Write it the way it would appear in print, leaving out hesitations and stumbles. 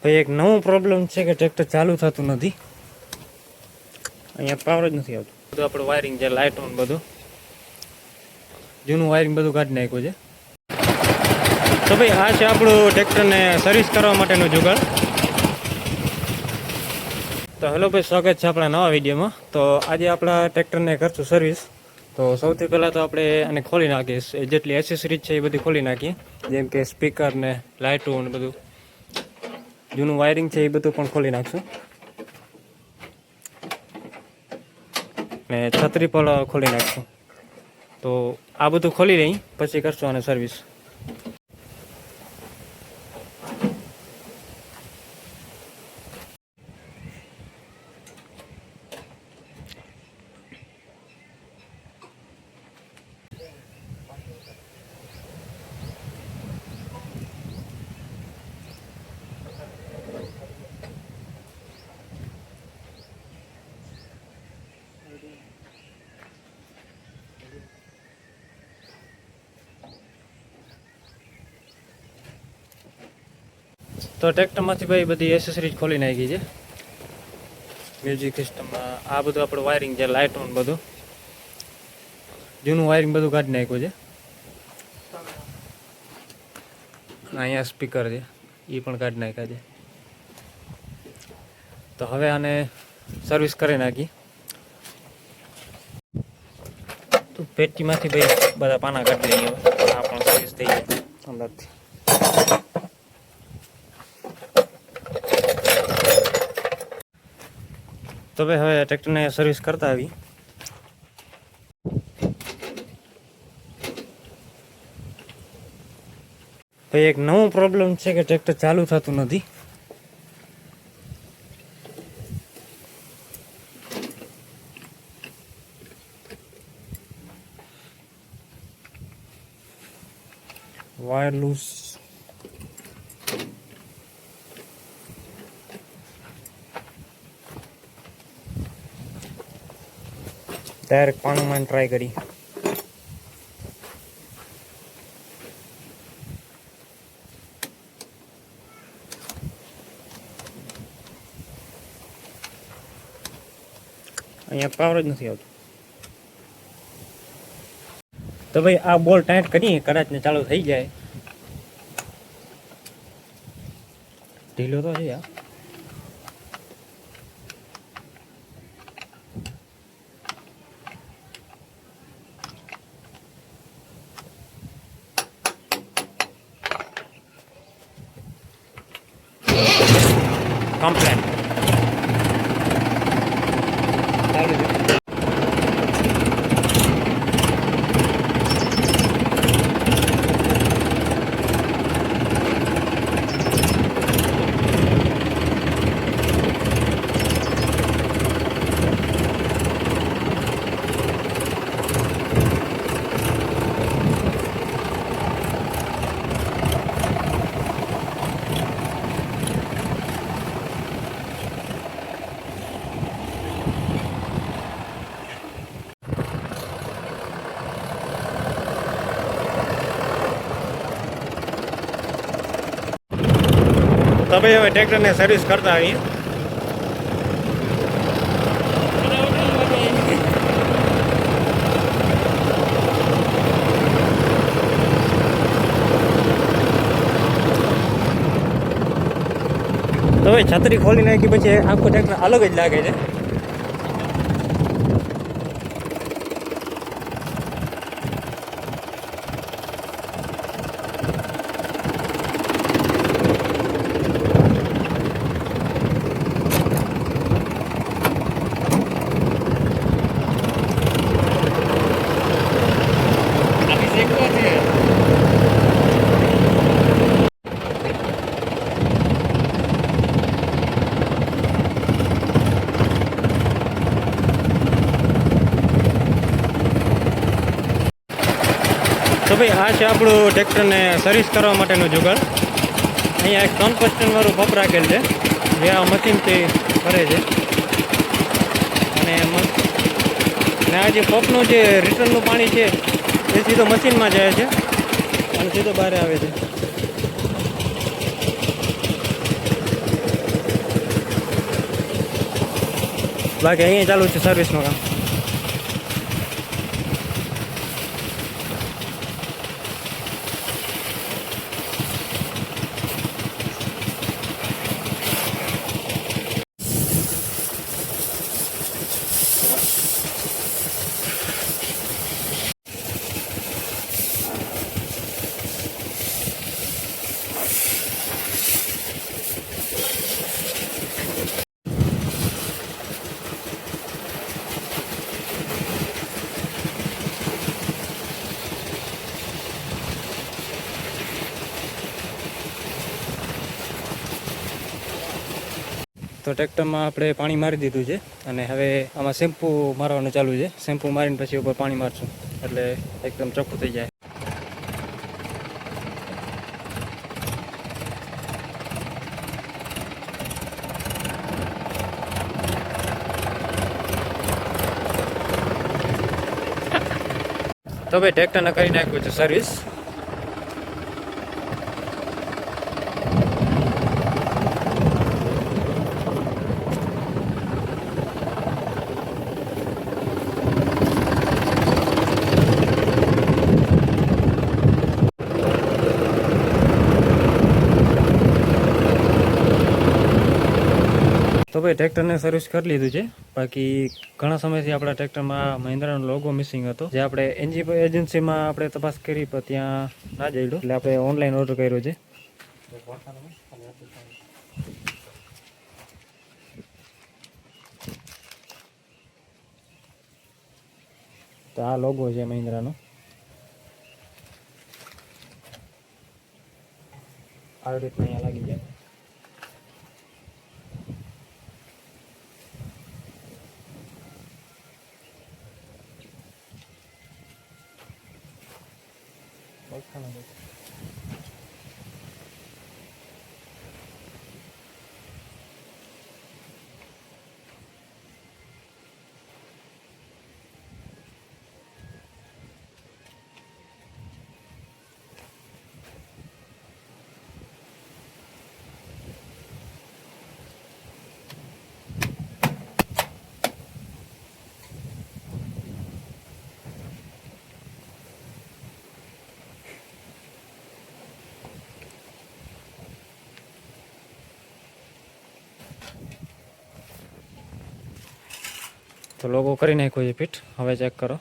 ભાઈ એક નવો પ્રોબ્લેમ છે કે ટ્રેક્ટર ચાલુ થતું નથી, અહીંયા પાવર જ નથી આવતું. બધું આપણું વાયરિંગ છે, લાઇટ ઓન બધું જૂનું વાયરિંગ બધું કાઢી નાખ્યું છે. તો ભાઈ આ છે આપણું ટ્રેક્ટરને સર્વિસ કરવા માટેનું જુગાડ. તો હેલો ભાઈ, સ્વાગત છે આપણા નવા વિડીયોમાં. તો આજે આપણા ટ્રેક્ટરને કરશું સર્વિસ. તો સૌથી પહેલાં તો આપણે આને ખોલી નાખીએ, જેટલી એસેસરીઝ છે એ બધી ખોલી નાખીએ, જેમ કે સ્પીકર ને લાઇટો ને બધું જૂનું વાયરિંગ છે એ બધું પણ ખોલી નાખશું, ને છત્રી પણ ખોલી નાખશું. તો આ બધું ખોલી લઈ પછી કરશું આને સર્વિસ. તો ટ્રેક્ટરમાંથી ભાઈ બધી એસેસરીઝ ખોલી નાખી છે. મ્યુઝિક સિસ્ટમમાં આ બધું આપણું વાયરિંગ છે, લાઇટ ઓન બધું જૂનું વાયરિંગ બધું કાઢી નાખ્યું છે. અહીંયા સ્પીકર છે એ પણ કાઢી નાખ્યા છે. તો હવે આને સર્વિસ કરી નાખી. તો પેટીમાંથી ભાઈ બધા પાના કાઢી લઈએ. આ પણ સર્વિસ થઈ જાય અંદરથી. તો ભાઈ હવે ટ્રેક્ટરને સર્વિસ કરતા આવી. ભાઈ એક નવો પ્રોબ્લેમ છે કે ટ્રેક્ટર ચાલુ થતું નથી. Wire loose. ડાયરેક્ટ પાણીમાં ટ્રાય કરી. અહીંયા પાવર જ નથી આવતું. તો ભાઈ આ બોલ ટાઈટ કરીએ, કદાચ ને ચાલુ થઈ જાય. ઢીલો તો છે આ. કમ્પ્લેન તો ભાઈ હવે ટ્રેક્ટરને સર્વિસ કરતા આવીએ. તો ભાઈ છત્રી ખોલી નાખી પછી આખું ટ્રેક્ટર અલગ જ લાગે છે. તો ભાઈ આ છે આપણું ટ્રેક્ટરને સર્વિસ કરવા માટેનું જુગાડ. અહીંયા એક 3 વાળું પંપ રાખેલ છે જે આ મશીનથી કરે છે. અને આ જે પંપનું જે રિટર્નનું પાણી છે એ સીધો મશીનમાં જાય છે અને સીધો બહાર આવે છે. બાકી અહીંયા ચાલુ છે સર્વિસનું કામ. તો ટ્રેક્ટરમાં આપણે પાણી મારી દીધું છે અને હવે આમાં શેમ્પૂ મારવાનું ચાલુ છે. શેમ્પૂ મારીને પછી ઉપર પાણી મારશું એટલે એકદમ ચોખ્ખું થઈ જાય. તો ભાઈ ટ્રેક્ટરને કરી નાખ્યું છે સર્વિસ. તો ભાઈ ટ્રેક્ટરને સર્વિસ કરી લીધું છે. બાકી ઘણા સમયથી આપણા ટ્રેક્ટરમાં મહિન્દ્રાનો લોગો મિસિંગ હતો, જે આપણે એનજી એજન્સીમાં આપણે તપાસ કરી પણ ત્યાં ના જડ્યો, એટલે આપણે ઓનલાઈન ઓર્ડર કર્યો છે. તો આ લોગો છે મહિન્દ્રાનો. આવી રીતના અહીંયા લાગી જાય. તો લોગો કરી નાખ્યો છે ફિટ. હવે ચેક કરો.